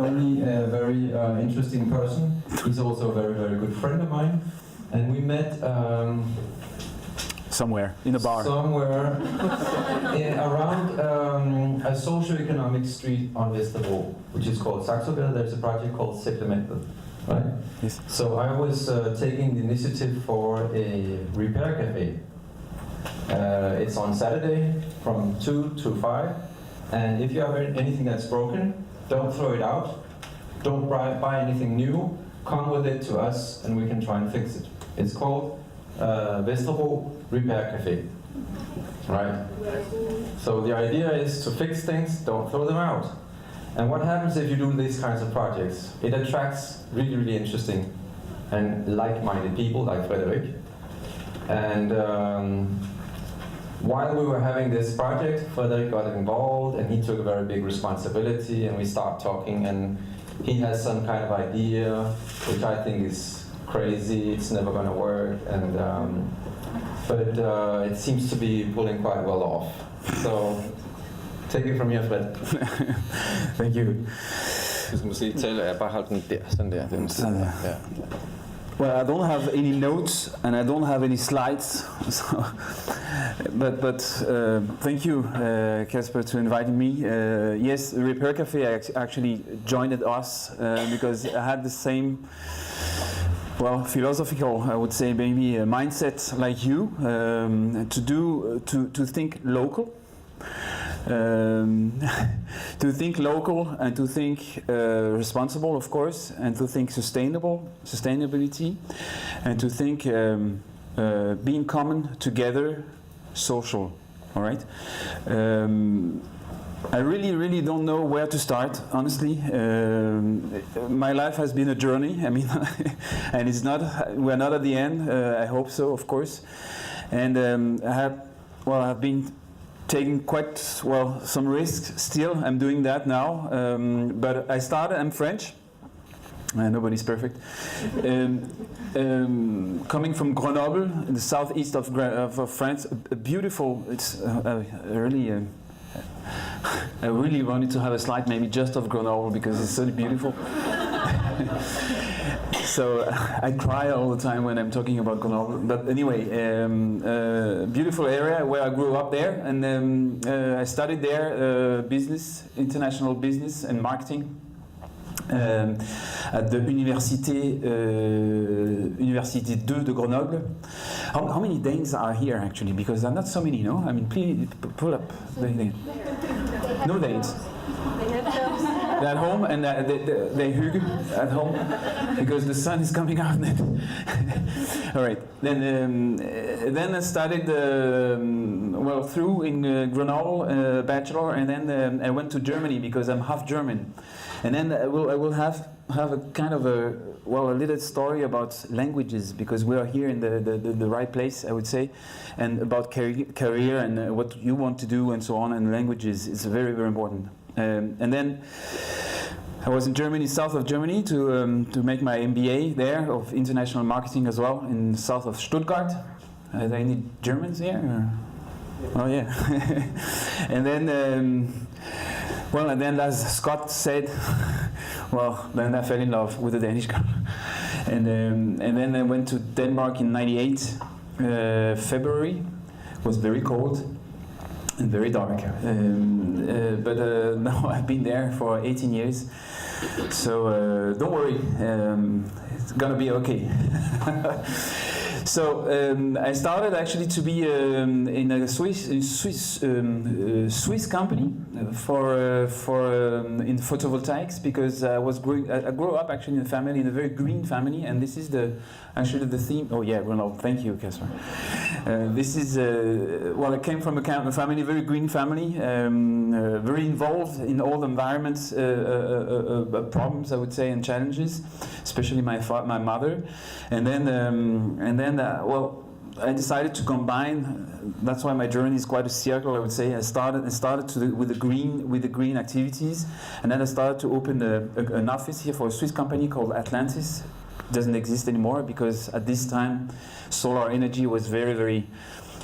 only a very interesting person, he's also a very, very good friend of mine. And we met somewhere in a bar. Somewhere around a socio-economic street on Vesterbro, which is called Saxogade. There's a project called Supplemental, right? Yes. So I was taking the initiative for a repair cafe. It's on Saturday from 2 to 5. And if you have anything that's broken, don't throw it out. Don't buy anything new. Come with it to us and we can try and fix it. It's called Vesterbro Repair Cafe. Right? So the idea is to fix things, don't throw them out. And what happens if you do these kinds of projects? It attracts really, really interesting and like-minded people like Frédéric. And while we were having this project, Frédéric got involved and he took a very big responsibility, and we started talking, and he has some kind of idea which I think is crazy, it's never going to work, and but it seems to be pulling quite well off. So take it from here, Fred. Thank you. Du skal måske tælle, jeg bare holdt den der, sådan der. Den sådan der. Ja. Well, I don't have any notes and I don't have any slides, so, but thank you, Kasper, to inviting me. Yes, the Repair Cafe actually joined us because I had the same, well, philosophical, I would say, maybe a mindset like you, to think local. To think local and to think responsible, of course, and to think sustainability, and to think being common together, social. All right. I really don't know where to start, honestly. My life has been a journey. I mean, and we're not at the end. I hope so, of course. And I've been taking quite some risks. Still, I'm doing that now. But I'm French. Nobody's perfect. Coming from Grenoble, in the southeast of France, a beautiful. It's really. I really wanted to have a slide, maybe just of Grenoble, because it's so beautiful. So I cry all the time when I'm talking about Grenoble. But anyway, beautiful area where I grew up there, and I studied there international business and marketing at the Université 2 de Grenoble. How many Danes are here actually? Because there are not so many, no? I mean, please pull up. No Danes. They're at home and they hug at home because the sun is coming out. All right. Then I studied through in Grenoble bachelor, and then I went to Germany because I'm half German. And then I will have a kind of a little story about languages, because we are here in the right place, I would say, and about career and what you want to do and so on. And languages is very, very important. And then I was in Germany, south of Germany, to make my MBA there of international marketing as well, in south of Stuttgart. Are there any Germans here? Or? Oh yeah. And then as Scott said, then I fell in love with a Danish girl. And then I went to Denmark in '98, February. It was very cold and very dark. But now I've been there for 18 years. So don't worry, it's gonna be okay. So I started actually to be in a Swiss company in photovoltaics, because I grew up actually in a very green family, and this is the theme. Oh yeah, Ronald, thank you, Kasper. This is I came from a family, very green family, very involved in all the environment problems, I would say, and challenges, especially my mother, and then I decided to combine. That's why my journey is quite a circle, I would say. I started with the green activities, and then I started to open an office here for a Swiss company called Atlantis. It doesn't exist anymore because at this time solar energy was very, very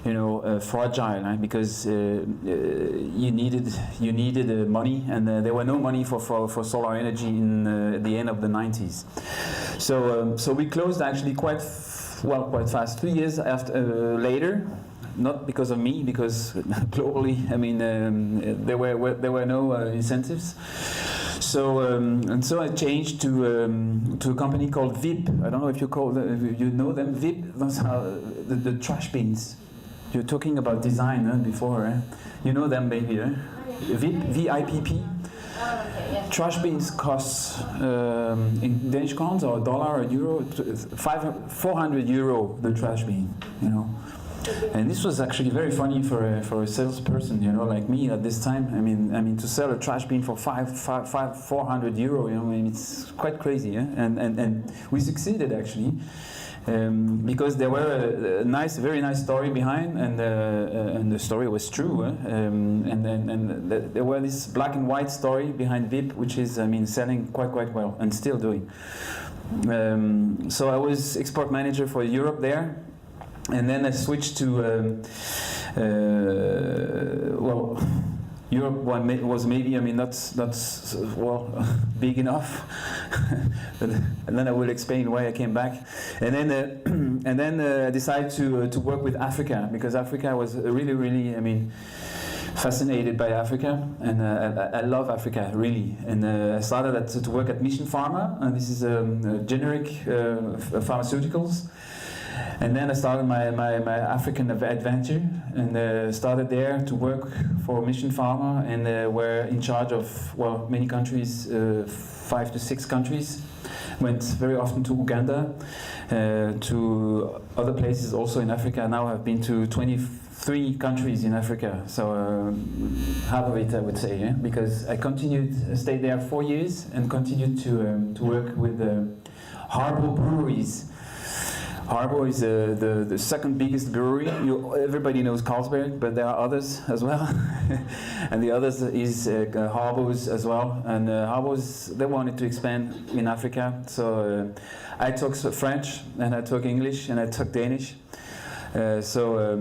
fragile, right? Because you needed money, and there were no money for solar energy in the end of the 90s. So we closed actually quite fast. 3 years later. Not because of me, because globally, I mean, there were no incentives. So I changed to a company called VIP. I don't know if you know them. VIP. Those are the trash bins. You're talking about design before. You know them, maybe. VIP, VIPP. Trash bins cost in Danish crowns or dollar or euro, 400 euro the trash bin. And this was actually very funny for a salesperson, like me at this time. I mean, to sell a trash bin for 400 euro, it's quite crazy, yeah? And we succeeded actually, because there were a very nice story behind, and the story was true, and there were this black and white story behind VIP, which is, selling quite well and still doing. So I was export manager for Europe there. And then I switched to, Europe was maybe, not big enough. And then I will explain why I came back. And then I decided to work with Africa, because Africa was really, fascinated by Africa, and I love Africa really. And I started to work at Mission Pharma, and this is generic pharmaceuticals. And then I started my African adventure, and started there to work for Mission Pharma, and were in charge of many countries, 5 to 6 countries. Went very often to Uganda, to other places also in Africa. Now I've been to 23 countries in Africa, so half of it I would say, because I stayed there 4 years, and continued to work with Harbour breweries. Harbour is the second biggest brewery. Everybody knows Carlsberg, but there are others as well. And the others is Harbour's as well. And Harbour's, they wanted to expand in Africa. So I talk French, and I talk English, and I talk Danish. So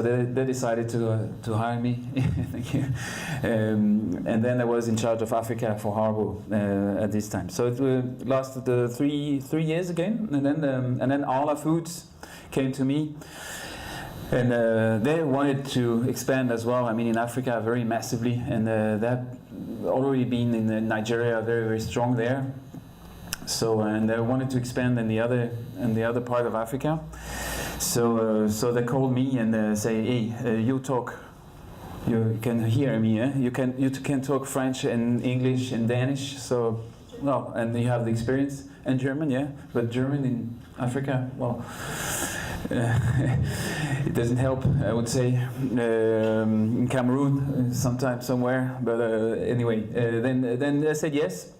they decided to hire me. Thank you. And then I was in charge of Africa for Harbour at this time. So it lasted 3 years again, and then Arla Foods came to me, and they wanted to expand as well. In Africa very massively, and they've already been in Nigeria very strong there. So and they wanted to expand in the other part of Africa. So they called me and say, hey, you can hear me, you can talk French and English and Danish. So and you have the experience, and German, but German in Africa, it doesn't help, I would say. In Cameroon, sometimes somewhere, but anyway, then I said yes.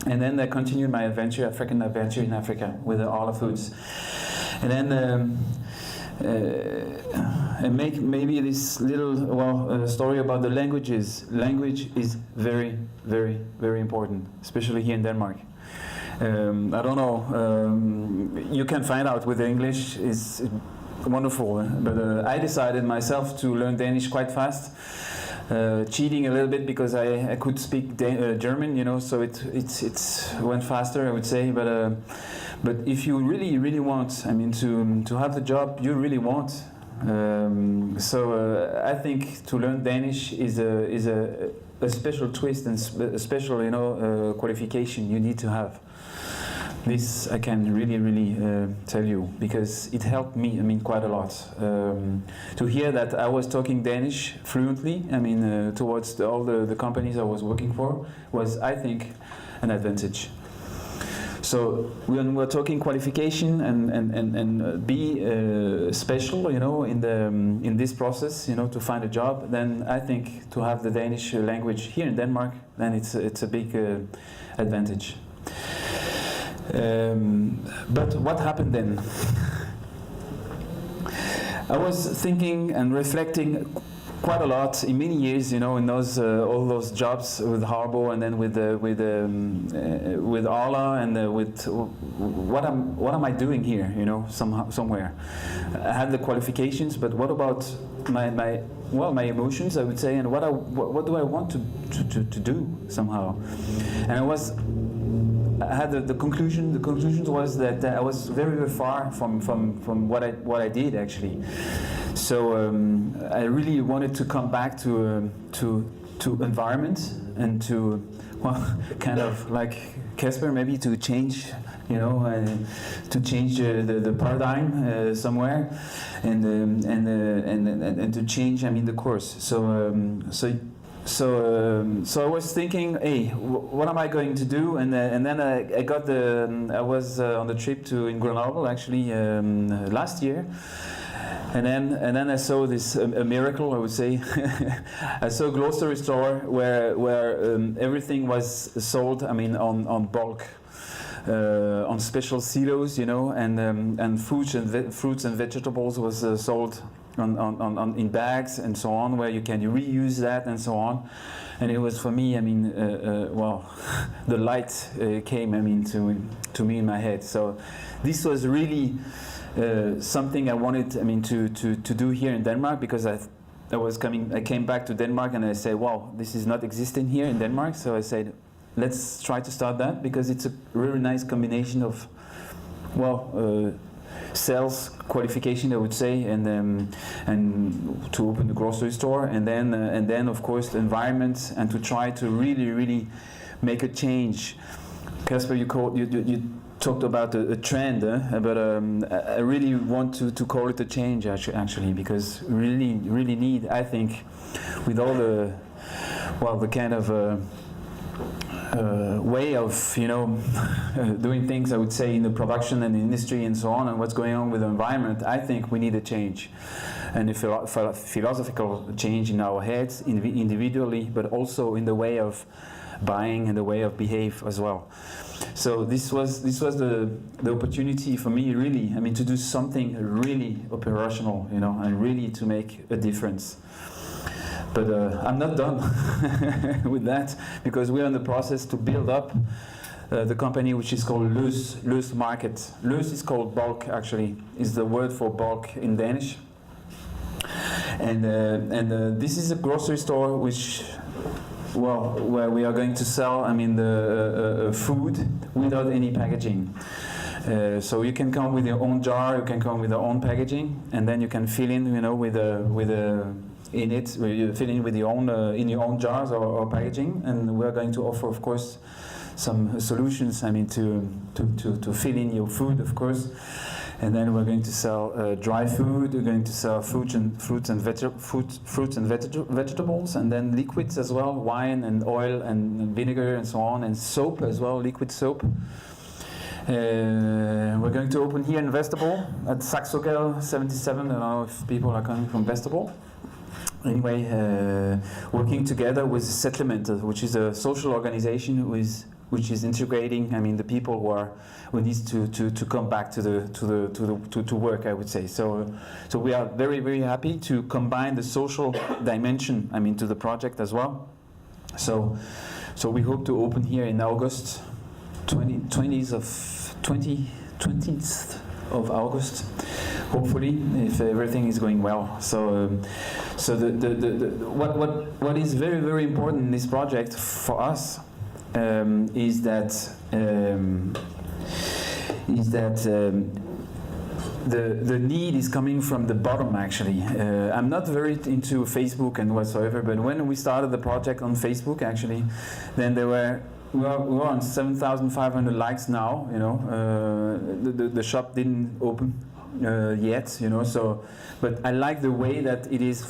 And then I continued my African adventure in Africa with Arla Foods. And then I make maybe this little story about the languages. Language is very important, especially here in Denmark. I don't know, you can find out with English, is wonderful, but I decided myself to learn Danish quite fast. Cheating a little bit, because I could speak German, so it went faster, I would say. But if you really want, to have the job you really want, so I think to learn Danish is a special twist and a special qualification you need to have. This I can really tell you, because it helped me, quite a lot. To hear that I was talking Danish fluently, towards all the companies I was working for, was, I think, an advantage. So when we're talking qualification and be special, in this process, to find a job, then I think to have the Danish language here in Denmark, then it's a big advantage. But what happened then? I was thinking and reflecting quite a lot in many years, you know, in those all those jobs with Harbo and then with Arla and with what am I doing here, you know, somewhere. I had the qualifications, but what about my emotions, I would say, and what do I want to do somehow? And I had the conclusion. The conclusion was that I was very, very far from what I did actually. So I really wanted to come back to environment and to, well, kind of like Casper, maybe to change, you know, to change the paradigm somewhere, and to change, I mean, the course. So I was thinking, hey, what am I going to do? And then I got I was on the trip in Grenoble actually last year. And then I saw this a miracle, I would say. I saw a grocery store where everything was sold, I mean, on bulk, on special silos, you know, and fruits and vegetables was sold in bags and so on, where you can reuse that and so on. And it was for me, I mean, well, the light came, I mean, to me in my head. So this was really something I wanted, I mean, to do here in Denmark, because I came back to Denmark and I said, wow, this is not existing here in Denmark. So I said, let's try to start that, because it's a really nice combination of, well, sales qualification, I would say, and to open the grocery store, and then of course the environment, and to try to really make a change. Casper, you talked about a trend, but I really want to call it a change actually, because really need, I think, with all the kind of way of, you know, doing things, I would say, in the production and the industry and so on, and what's going on with the environment, I think we need a change, and a philosophical change in our heads, individually, but also in the way of buying and the way of behave as well. So this was the opportunity for me, really, I mean, to do something really operational, you know, and really to make a difference. But I'm not done with that, because we're in the process to build up the company, which is called Løs Market. Løs is called bulk, actually, is the word for bulk in Danish. And this is a grocery store which, well, where we are going to sell, I mean, the food without any packaging. So you can come with your own jar, you can come with your own packaging, and then you can fill in, you know, with in it, where you fill in with your own in your own jars or packaging, and we're going to offer, of course, some solutions, I mean, to fill in your food, of course. And then we're going to sell dry food. We're going to sell fruits and vegetables, and then liquids as well, wine and oil and vinegar and so on, and soap as well, liquid soap. We're going to open here in Vesterbro at Saxogel 77. I don't know if people are coming from Vesterbro. Anyway, working together with Settlement, which is a social organization which is integrating, I mean, the people who needs to come back to work, I would say. So we are very, very happy to combine the social dimension, I mean, to the project as well. So we hope to open here in August, 20th of August, hopefully, if everything is going well. So what is very, very important in this project for us is that the need is coming from the bottom, actually. I'm not very into Facebook and whatsoever, but when we started the project on Facebook, actually, then we were on 7,500 likes now, you know. The shop didn't open yet, you know, so, but I like the way that it is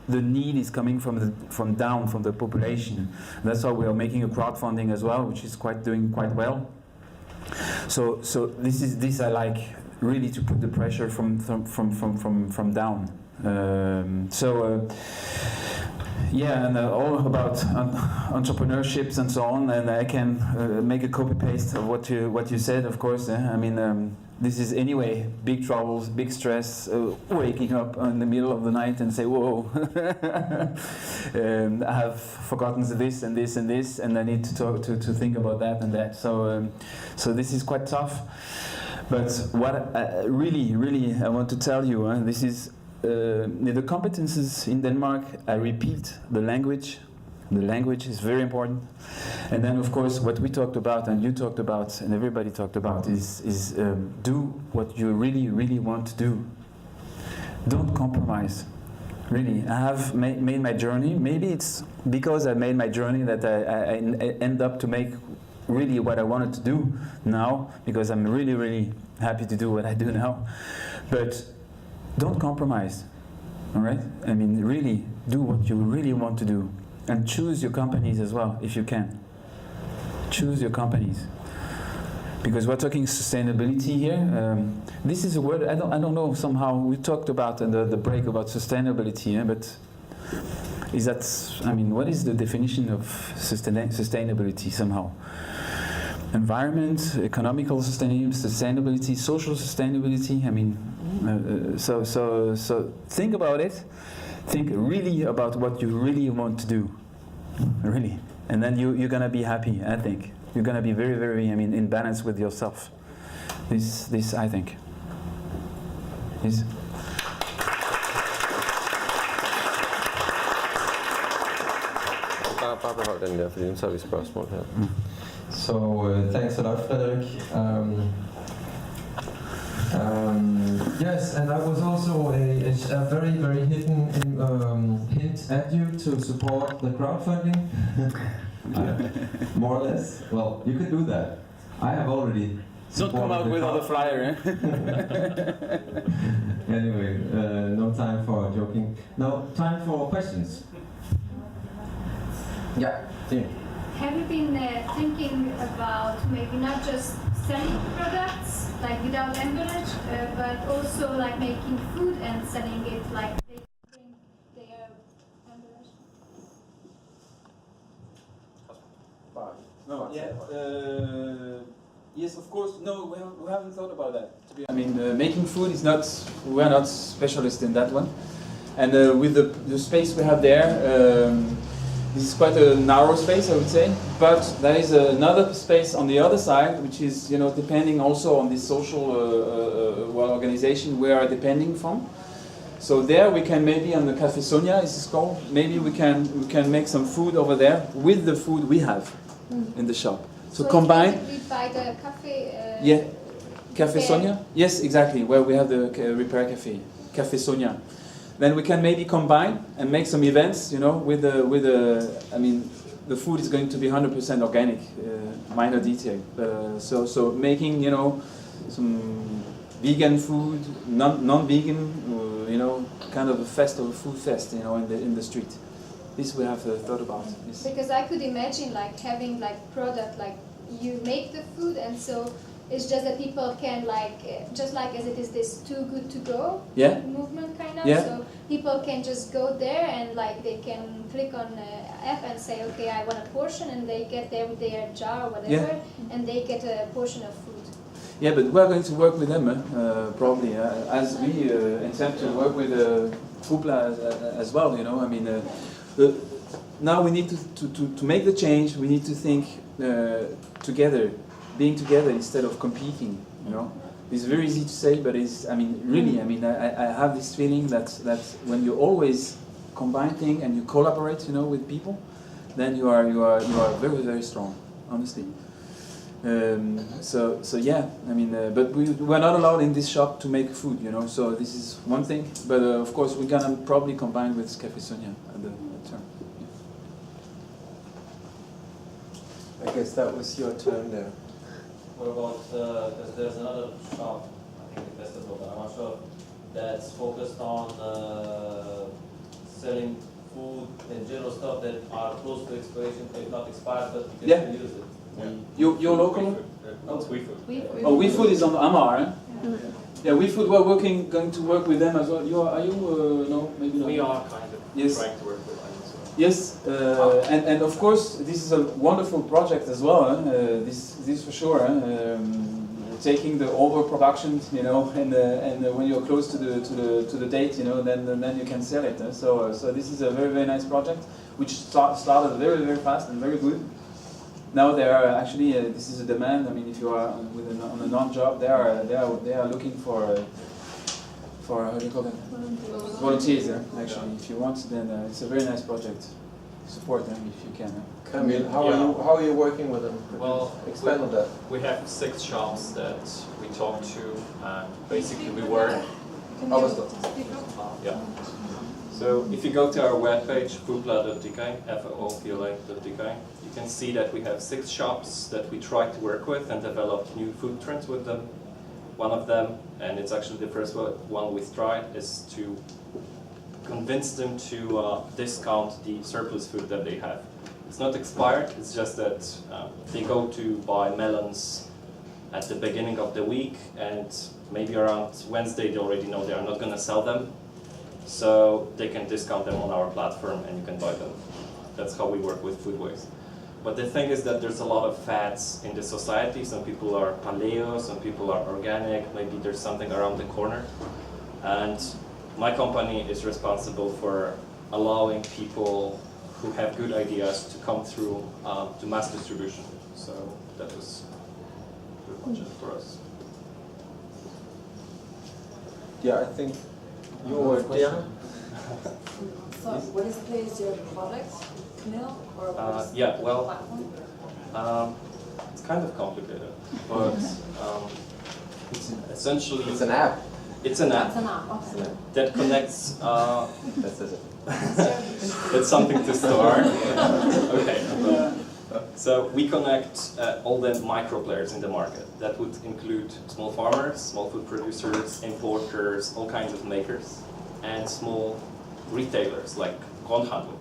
the need is coming from down, from the population. That's why we are making a crowdfunding as well, which is doing quite well. So this I like, really, to put the pressure from down. yeah, and all about entrepreneurships and so on. And I can make a copy paste of what you said, of course. I mean, this is anyway big troubles, big stress. Waking up in the middle of the night and say, "Whoa, I have forgotten this and this and this, and I need to talk to think about that and that." So, so this is quite tough. But what I really I want to tell you, this is. The competences in Denmark, I repeat, the language is very important. And then of course what we talked about and you talked about and everybody talked about is do what you really want to do. Don't compromise. Really, I have made my journey. Maybe it's because I made my journey that I end up to make really what I wanted to do now, because I'm really happy to do what I do now. But don't compromise, all right? I mean, really do what you really want to do, and choose your companies as well, if you can. Choose your companies, because we're talking sustainability here. This is a word I don't know. Somehow we talked about in the break about sustainability, but is that? I mean, what is the definition of sustainability? Somehow, environment, economical sustainability, social sustainability. I mean. So think about it. Think really about what you really want to do, really, and then you're gonna be happy. I think you're gonna be very, I mean, in balance with yourself. This I think is. Bare behold den der, fordi nu tager vi spørgsmål her. So thanks a lot, Frédéric. Yes, and I was also a very hidden hint at you to support the crowdfunding. More or less. Well, you could do that. I have already. Don't come out with all the flyer. Anyway, no time for joking. No time for questions. Yeah. Have you been thinking about maybe not just selling products like without emballage, but also like making food and selling it like they think they are emballage? No. Yeah. Yes, of course. No, we haven't thought about that. I mean, making food is not. We're not specialists in that one, and with the space we have there. This is quite a narrow space, I would say, but there is another space on the other side, which is, depending also on the social organization we are depending from. So there we can maybe on the Café Sonia, is it called? Maybe we can make some food over there with the food we have in the shop. So combine. By the cafe. Yeah, Café Sonia. Yes, exactly, where we have the repair cafe, Café Sonia. Then we can maybe combine and make some events, with the. I mean, the food is going to be 100% organic, minor detail. So making, some vegan food, non-vegan, kind of a festival, food fest, in the street. This we have thought about. Yes. Because I could imagine like having like product, like you make the food, and so. It's just that people can just like as it is this too good to go movement kind of. Yeah. So people can just go there and they can click on app and say, okay, I want a portion, and they get there with their jar or whatever, and they get a portion of food. Yeah, but we're going to work with them probably as we intend to work with Hoopla as well. I mean, now we need to make the change. We need to think together. Being together instead of competing, It's very easy to say, but I have this feeling that when you always combine things and you collaborate, with people, then you are very, very strong, honestly. So yeah, but we're not allowed in this shop to make food, So this is one thing, but of course we're gonna probably combine with Café Sonia at the turn. I guess that was your turn there. What about, because there's another shop, I think the festival, but I'm not sure, that's focused on selling food and general stuff that are close to expiration, if not expired, but you can still use it. Yeah. Your local? No, it's WeFood. Oh, WeFood is on Amar, Yeah, WeFood, we're going to work with them as well. Are you? No, maybe not. We are kind of trying to work with them as well. Yes, and of course this is a wonderful project as well. This for sure. Taking the overproduction, you know, and when you're close to the date, you know, then you can sell it. So this is a very nice project, which started very fast and very good. Now they are actually this is a demand. I mean, if you are on a non-job, they are looking for how do you call them? Volunteers. Actually, if you want, then it's a very nice project. Support them if you can. Camille, how are you working with them? Well, expand on that. We have 6 shops that we talk to, and basically we work. Yeah. So if you go to our webpage, foodpla.dk, FOOPLA.dk, you can see that we have 6 shops that we try to work with and develop new food trends with them. One of them, and it's actually the first one we've tried, is to convince them to discount the surplus food that they have. It's not expired, it's just that they go to buy melons at the beginning of the week, and maybe around Wednesday they already know they are not going to sell them, so they can discount them on our platform and you can buy them. That's how we work with food waste. But the thing is that there's a lot of fads in the society. Some people are paleo, some people are organic, maybe there's something around the corner. And my company is responsible for allowing people who have good ideas to come through to mass distribution. So that was pretty much it for us. Yeah, I think you were there. So what is your product? Milk or what is Yeah, well, platform? it's kind of complicated, but essentially It's an app. It's an app That's an app, okay. that connects. That's it. That's something to store. Okay. So we connect all the micro players in the market. That would include small farmers, small food producers, importers, all kinds of makers, and small retailers like Grondhandel,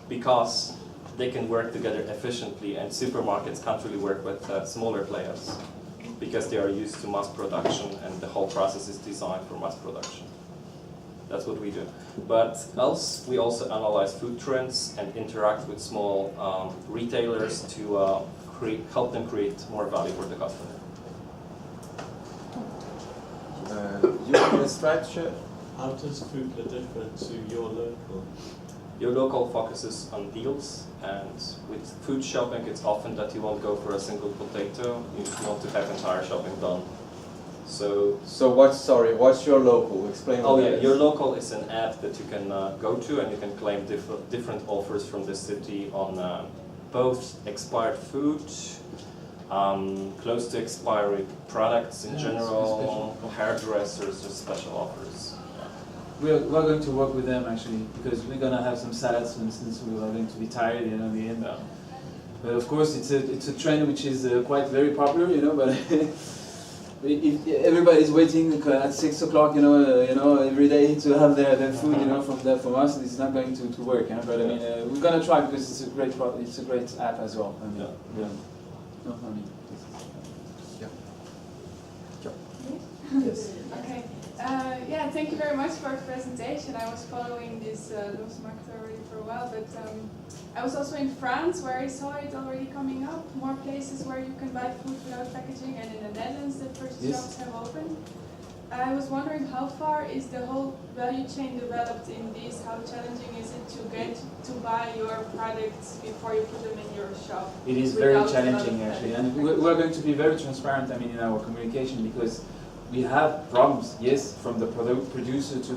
because they can work together efficiently, and supermarkets can't really work with smaller players because they are used to mass production and the whole process is designed for mass production. That's what we do. But else, we also analyze food trends and interact with small retailers to help them create more value for the customer. You can stretch it. How does Foodla differ to your local? Your local focuses on deals, and with food shopping, it's often that you won't go for a single potato. You want to have entire shopping done. So what's your local? Explain. oh what yeah, that is. your local is an app that you can go to, and you can claim different offers from the city on both expired food, close to expiry products in general, hairdressers, or special offers. We're going to work with them actually, because we're going to have some salads, for instance. We are going to be tired, you know, in the end. Yeah. But of course, it's a trend which is quite very popular, you know. But if everybody's waiting at 6 o'clock, you know, every day to have their food, you know, from us, it's not going to work. But I mean, we're going to try because it's a great app as well. I mean, Yeah. No, I mean, Yes. Okay. Yeah, thank you very much for the presentation. I was following this Loose Market already for a while, but I was also in France where I saw it already coming up, more places where you can buy food without packaging, and in the Netherlands the first shops have opened. I was wondering how far is the whole value chain developed in this? How challenging is it to get to buy your products before you put them in your shop? it is very challenging actually, and we're going to be very transparent. I mean, in our communication, because we have problems, yes, from the producer to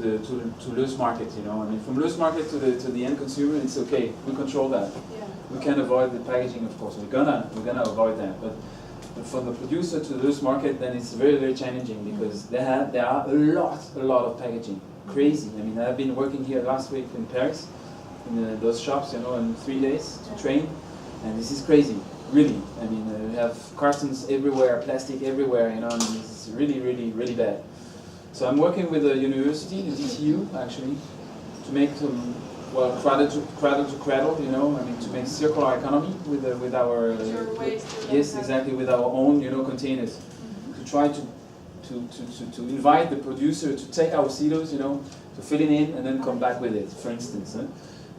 loose market, you know. I mean, from loose market to the end consumer, it's okay. We control that. Yeah. We can avoid the packaging, of course. We're gonna avoid that. But from the producer to the loose market, then it's very challenging, because there are a lot of packaging. Crazy. I mean, I've been working here last week in Paris, in those shops, you know, in 3 days to train, and this is crazy. Really. I mean, we have cartons everywhere, plastic everywhere, you know, and it's really bad. So I'm working with the university, the DTU, actually, to make some, well, cradle to cradle, you know, I mean, to make circular economy with our, Your waste. yes, exactly, with our own, you know, containers, to try to invite the producer to take our silos, you know, to fill it in and then come back with it, for instance.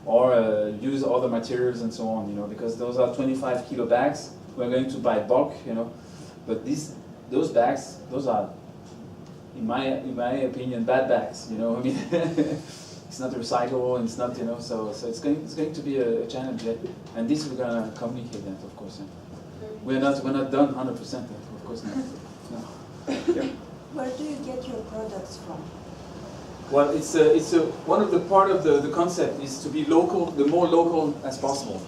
or use other materials and so on, because those are 25 kilo bags. We're going to buy bulk, but those bags, those are, in my opinion, bad bags. I mean, it's not recyclable, and it's not, so it's going to be a challenge. And this we're gonna communicate that, of course. We're not done 100%, of course not. No. Yeah. Where do you get your products from? Well, it's one of the part of the concept is to be local, the more local as possible.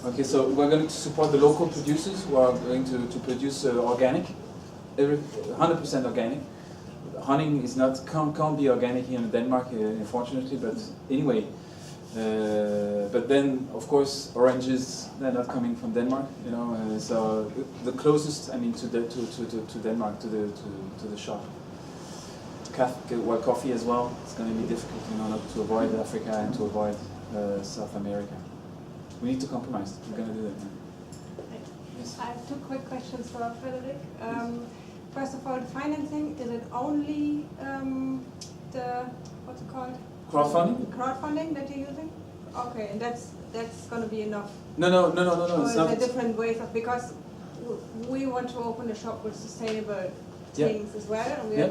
Okay, so we're going to support the local producers who are going to produce organic, 100% organic. Honey is can't be organic here in Denmark, unfortunately. But anyway, but then of course oranges, they're not coming from Denmark, so the closest, I mean, to Denmark, to the shop. Coffee as well. It's going to be difficult, not to avoid Africa and to avoid South America. We need to compromise. We're going to do that. Yes. I have two quick questions for Frédéric. First of all, financing, is it only what's it called? Crowdfunding? Crowdfunding that you're using? Okay, and that's going to be enough? No. Or It's is not. there different ways of, because we want to open a shop with sustainable things as well, and we are in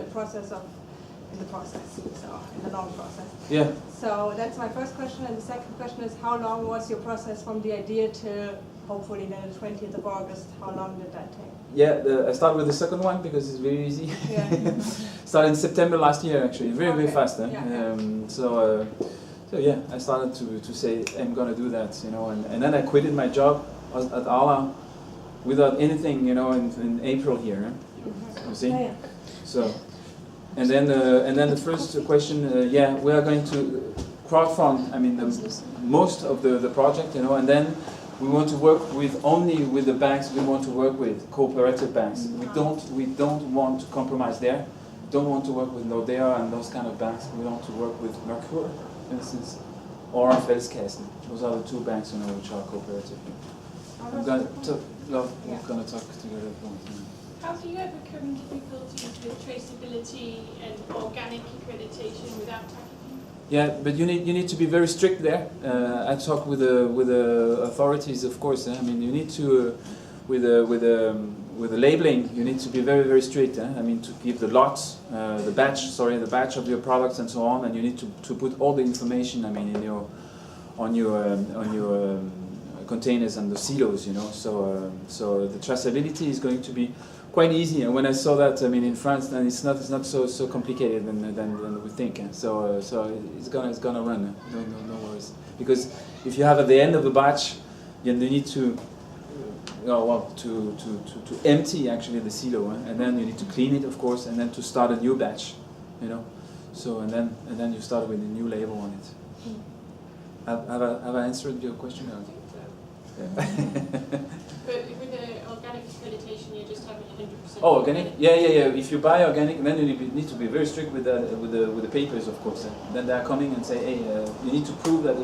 the long process. Yeah. So that's my first question, and the second question is, how long was your process from the idea to hopefully then the 20th of August? How long did that take? Yeah, I start with the second one because it's very easy. Yeah. Started in September last year, actually, very fast. Yeah. So yeah, I started to say I'm gonna do that, and then I quitted my job at Arla without anything, in April here. You see? Yeah. So, and then the first question, we are going to crowdfund. I mean, most of the project, and then we want to work only with the banks we want to work with, cooperative banks. We don't want to compromise there. Don't want to work with Nordea and those kind of banks. We want to work with Merkur, for instance, or Fælleskassen. Those are the two banks, which are cooperative. We're going to talk together. How do you overcome difficulties with traceability and organic accreditation without packaging? Yeah, but you need to be very strict there. I talk with the authorities, of course. I mean, you need to with the labeling. You need to be very, very strict. I mean, to give the lots, the batch of your products and so on, and you need to put all the information. I mean, on your containers and the silos. So the traceability is going to be quite easy, and when I saw that, I mean, in France, then it's not so complicated than we think. So it's gonna run. No worries. Because if you have at the end of the batch, then you need to empty actually the silo, and then you need to clean it, of course, and then to start a new batch. So and then you start with a new label on it. Have I answered your question? But with the organic accreditation, you're just having 100%. Oh, organic? Yeah. If you buy organic, then you need to be very strict with the papers, of course. Then they are coming and say, hey, you need to prove that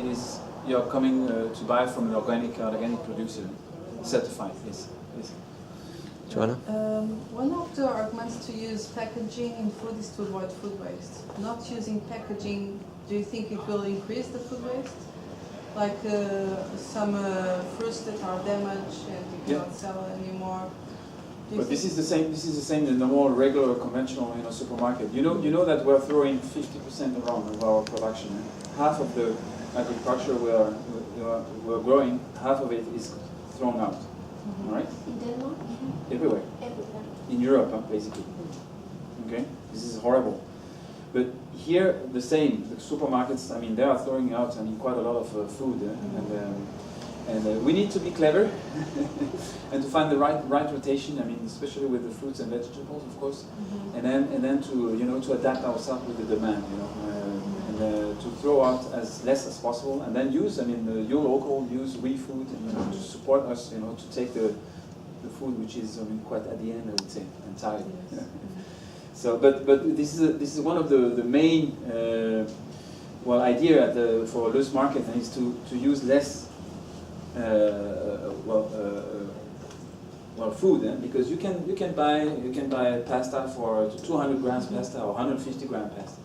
you're coming to buy from an organic producer, certified. Yes. Joanna? One of the arguments to use packaging in food is to avoid food waste. Not using packaging, do you think it will increase the food waste? Like some fruits that are damaged and you cannot sell anymore. But this is the same in the more regular, conventional, supermarket. You know that we're throwing 50% around of our production. Half of the agriculture we're growing, half of it is thrown out. Mm-hmm. Right? In Denmark? Everywhere. Everywhere. In Europe, basically. Okay, this is horrible. But here, the same. The supermarkets, I mean, they are throwing out, quite a lot of food, and we need to be clever and to find the right rotation. I mean, especially with the fruits and vegetables, of course, and then to adapt ourselves with the demand, and to throw out as less as possible, and then use, your local, use food, and to support us, to take the food which is, quite at the end, I would say, entirely. So, but this is one of the main idea for loose market is to use less food, because you can buy pasta for 200 grams pasta or 150 gram pasta.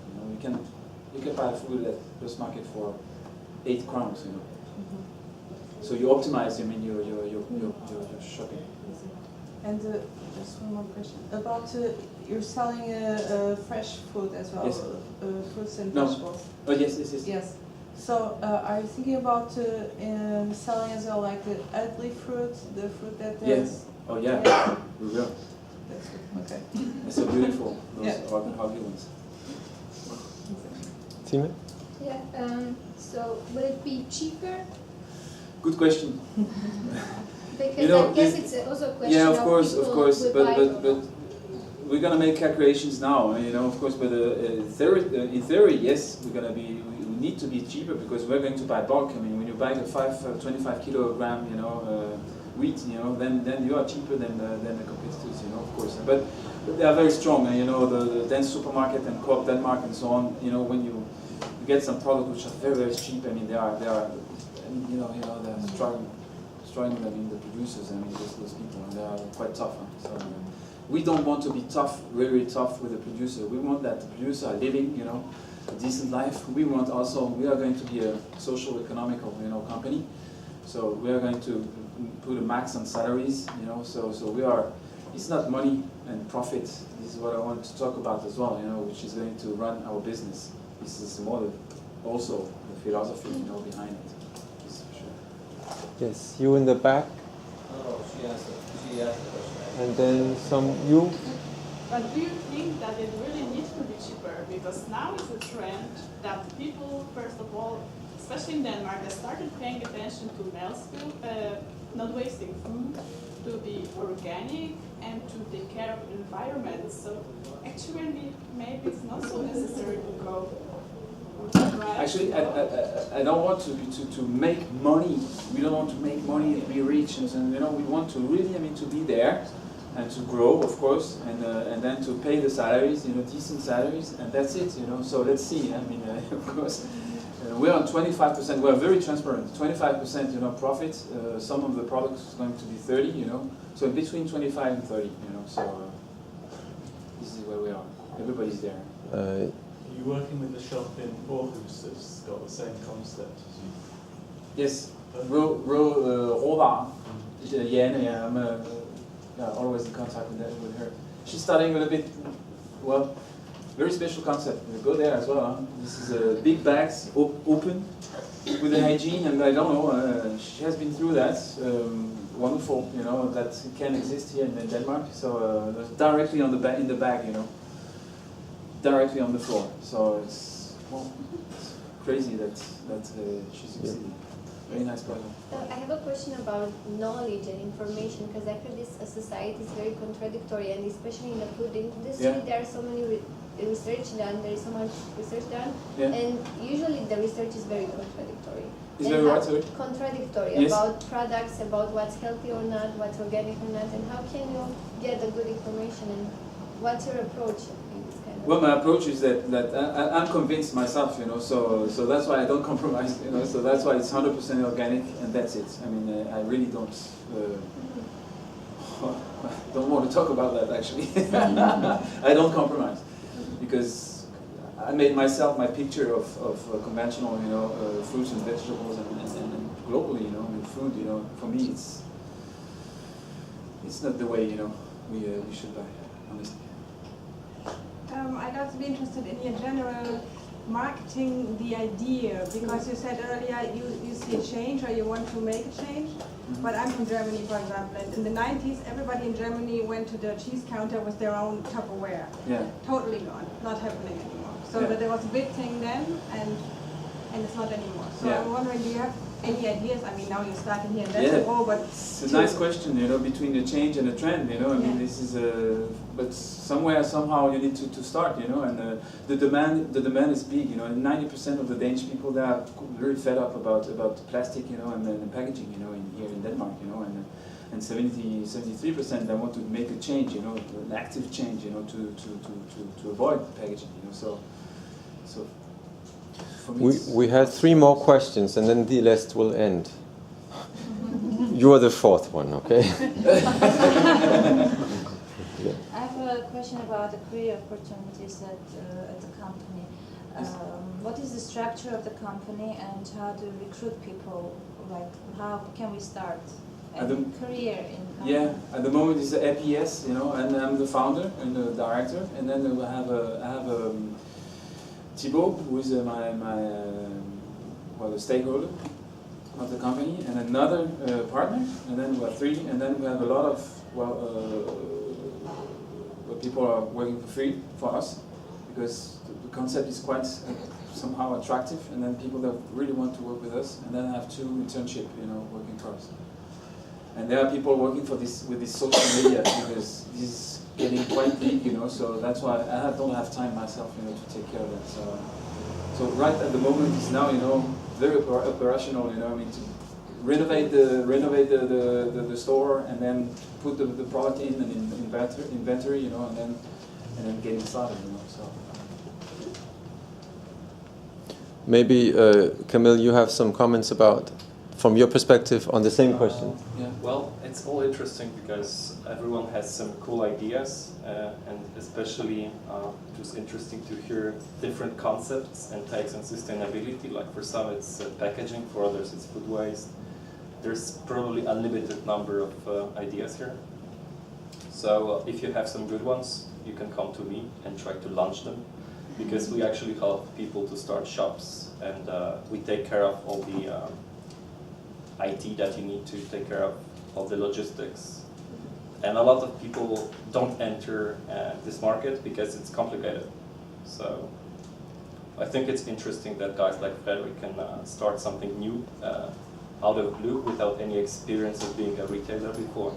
You can buy food at loose market for 8 crowns, you know. So you optimize, I mean, your shopping. And just one more question about you're selling fresh food as well, Yes. fruits and No. vegetables. Oh yes, yes, yes. Yes. So are you thinking about selling as well, like the ugly fruit, the fruit that has? Yes. Oh yeah, we will. That's good. Okay. It's so beautiful. Those Yeah. ugly ones. Time? Yeah. So would it be cheaper? Good question. Because You know, I guess it's also a question Yeah, of of course, people will buy it or but not. we're gonna make calculations now, you know, of course. But in theory, yes, we need to be cheaper because we're going to buy bulk. I mean, when you buy a 25 kilogram, you know, wheat, you know, then you are cheaper than the competitors, you know, of course. But they are very strong, you know, the Danish supermarket and Coop Denmark and so on. You know, when you get some products which are very, very cheap, I mean, they are, you know, they're struggling. I mean, the producers, I mean, those people, and they are quite tough. Huh? So we don't want to be tough, very tough with the producer. We want that the producer are living, you know, a decent life. We are going to be a social, economical, you know, company. So we are going to put a max on salaries, you know. So we are. It's not money and profit. This is what I want to talk about as well, you know, which is going to run our business. This is more also the philosophy, you know, behind it. Yes, you in the back, No, she asked the question. and then you. But do you think that it really needs to be cheaper? Because now it's a trend that people, first of all, especially in Denmark, they started paying attention to not wasting food, to be organic, and to take care of the environment. So actually, maybe it's not so necessary to go. Right? Actually, I don't want to make money. We don't want to make money and be rich, and you know, we want to really, I mean, to be there and to grow, of course, and then to pay the salaries, you know, decent salaries, and that's it, you know. So let's see. I mean, of course, we're on 25%. We're very transparent. 25%, you know, profit. Some of the products is going to be 30, you know. So between 25 and 30, you know. So this is where we are. Everybody's there. Are you working with a shop in Aarhus that's got the same concept as you? Yes, Råvarer. Jane, I'm always in contact with her. She's starting with a bit, well, very special concept. We go there as well. Huh? This is big bags, open, with the hygiene, and I don't know, she has been through that. Wonderful, you know, that can exist here in Denmark. So directly on in the bag, you know. Directly on the floor, so it's crazy that she succeeded. Very nice project. I have a question about knowledge and information, because I feel this society is very contradictory, and especially in the food industry, there are so many research done. There is so much research done, and usually the research is very contradictory. Is very what? Sorry? Contradictory about products, about what's healthy or not, what's organic or not, and how can you get the good information, and what's your approach? Well, my approach is that I'm convinced myself, you know, so that's why I don't compromise, you know, so that's why it's 100% organic, and that's it. I mean, I really don't want to talk about that, actually. I don't compromise, because I made myself my picture of conventional, you know, fruits and vegetables, and globally, you know, with food, you know, for me it's not the way, you know, we should buy, honestly. I'd also be interested in your general marketing the idea, because you said earlier you see a change or you want to make a change. But I'm from Germany, for example, and in the 90s everybody in Germany went to the cheese counter with their own Tupperware. Yeah. Totally gone, not happening anymore. So that there was a big thing then, and it's not anymore. So I'm wondering, do you have any ideas? I mean, now you're starting here in Denmark, but it's a nice question, you know, between the change and the trend, you know. I mean, this is but somehow you need to start, you know. And the demand is big, you know. And 90% of the Danish people, they are very fed up about plastic, you know, and packaging, you know, here in Denmark, you know. And 73% they want to make a change, you know, an active change, you know, to avoid packaging, you know. So. We have 3 more questions, and then the list will end. You are the 4th one, okay? I have a question about the career opportunities at the company. What is the structure of the company and how to recruit people? Like, how can we start a career in company? Yeah, at the moment it's the APS, you know, and I'm the founder and the director, and then I have Thibaut, who is the stakeholder of the company, and another partner, and then we have 3, and then we have a lot of people are working for free for us, because the concept is quite somehow attractive, and then people that really want to work with us, and then I have 2 internship, you know, working for us. And there are people working for this with this social media, because this is getting quite big, you know, so that's why I don't have time myself, you know, to take care of that. So right at the moment it's now, you know, very operational, you know, I mean, to renovate the store, and then put the product in and inventory, you know, and then getting started, you know. So maybe Camille, you have some comments about, from your perspective, on the same question. Yeah. Well, it's all interesting because everyone has some cool ideas, and especially just interesting to hear different concepts and takes on sustainability. Like for some it's packaging, for others it's food waste. There's probably a limited number of ideas here. So if you have some good ones, you can come to me and try to launch them, because we actually help people to start shops, and we take care of all the IT that you need to take care of, all the logistics. And a lot of people don't enter this market because it's complicated. So I think it's interesting that guys like Frédéric can start something new out of blue without any experience of being a retailer before.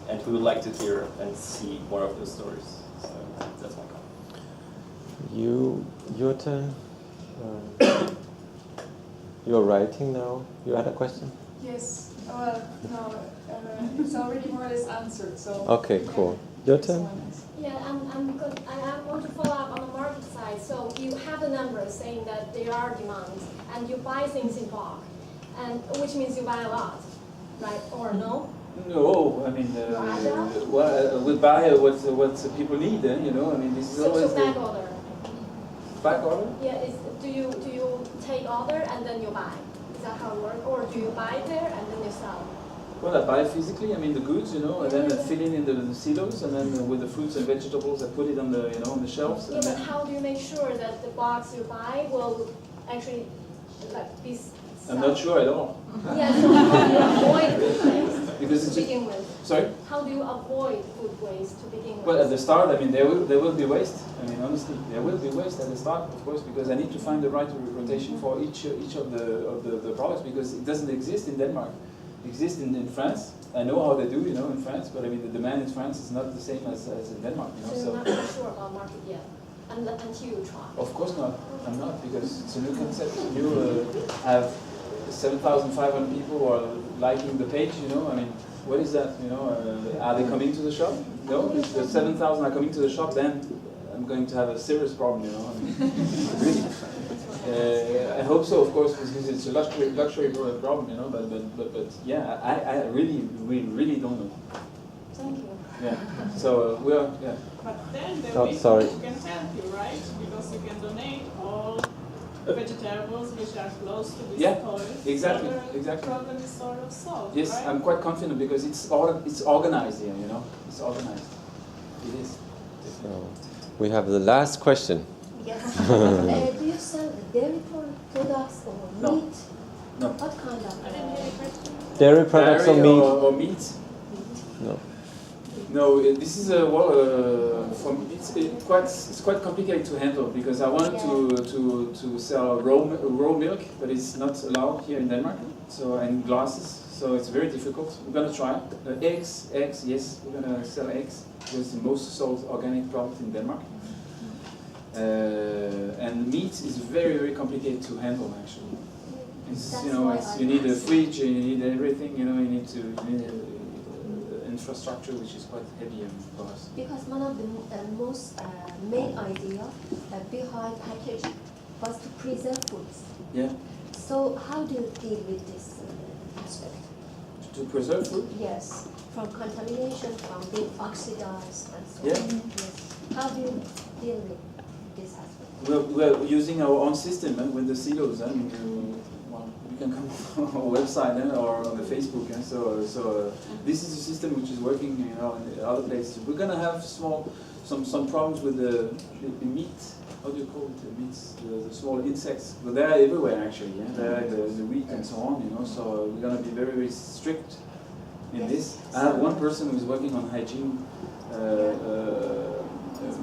And we would like to hear and see more of those stories. So that's my comment. Your turn. You're writing now. You had a question? Yes. Well, no, it's already more or less answered. So. Okay, cool. Your turn. Yeah, I want to follow up on the market side. So you have the numbers saying that there are demands, and you buy things in bulk, and which means you buy a lot, right? Or no? No, I mean, we buy what people need, you know. I mean, this is always so back order. Back order? Yeah. Do you take order and then you buy? Is that how it works? Or do you buy there and then you sell? Well, I buy physically. I mean, the goods, you know, and then I fill in the silos, and then with the fruits and vegetables, I put it on the, you know, on the shelves. Yeah, but how do you make sure that the box you buy will actually be? I'm not sure at all. Yeah, so how do you avoid food waste because to begin with? Sorry? How do you avoid food waste to begin with? Well, at the start, I mean, there will be waste. I mean, honestly, there will be waste at the start, of course, because I need to find the right rotation for each of the products, because it doesn't exist in Denmark. It exists in France. I know how they do, you know, in France, but I mean, the demand in France is not the same as in Denmark, you know. So you're not really sure about market yet, until you try? Of course not. I'm not, because it's a new concept. You have 7,500 people who are liking the page, you know. I mean, what is that, you know? Are they coming to the shop? No, if the 7,000 are coming to the shop, then I'm going to have a serious problem, you know. I mean, really. I hope so, of course, because it's a luxury problem, you know. But yeah, I really don't know. Thank you. Yeah. So we are. Yeah. But then there Oh, will be sorry. people who can help you, right? Because you can donate all vegetables which are close to this point. Exactly, so the exactly. problem is sort of solved, Yes, right? I'm quite confident because it's organized here, you know. It's organized. It is. So we have the last question. Yes. Do you sell dairy products or meat? No. What kind of? Dairy products or meat? Or meat? No. No, this is it's quite complicated to handle, because I wanted to sell raw milk, but it's not allowed here in Denmark. So, and glasses, so it's very difficult. We're gonna try eggs. Yes, we're gonna sell eggs, because it's the most sold organic product in Denmark. And meat is very complicated to handle, actually. It's, you know, you need a fridge, you need everything. You know, you need infrastructure which is quite heavy for us. Because one of the most main idea behind packaging was to preserve foods. Yeah. So how do you deal with this aspect? To preserve food? Yes, from contamination, from being oxidized and so Yeah. on. Yes. How do you deal with this aspect? we're using our own system with the silos. Well, you can come on our website or on the Facebook. So this is a system which is working, in other places. We're gonna have some problems with the meat. How do you call it? The meats, the small insects. But they're everywhere actually. Yeah? They're in the wheat and so on. So we're gonna be very, very strict in this. I have one person who's working on hygiene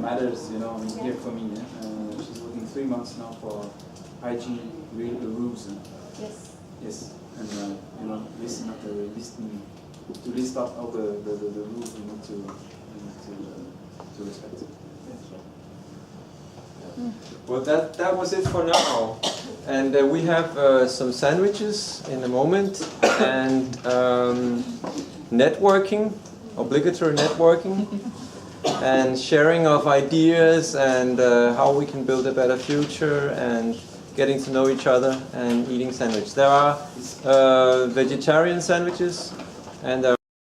matters, here for me. She's working 3 months now for hygiene rules. Yes. Yes, and listen to list up all the rules we need to respect. Well, that was it for now. And we have some sandwiches in a moment, and networking, obligatory networking, and sharing of ideas, and how we can build a better future, and getting to know each other, and eating sandwich. There are vegetarian sandwiches, and there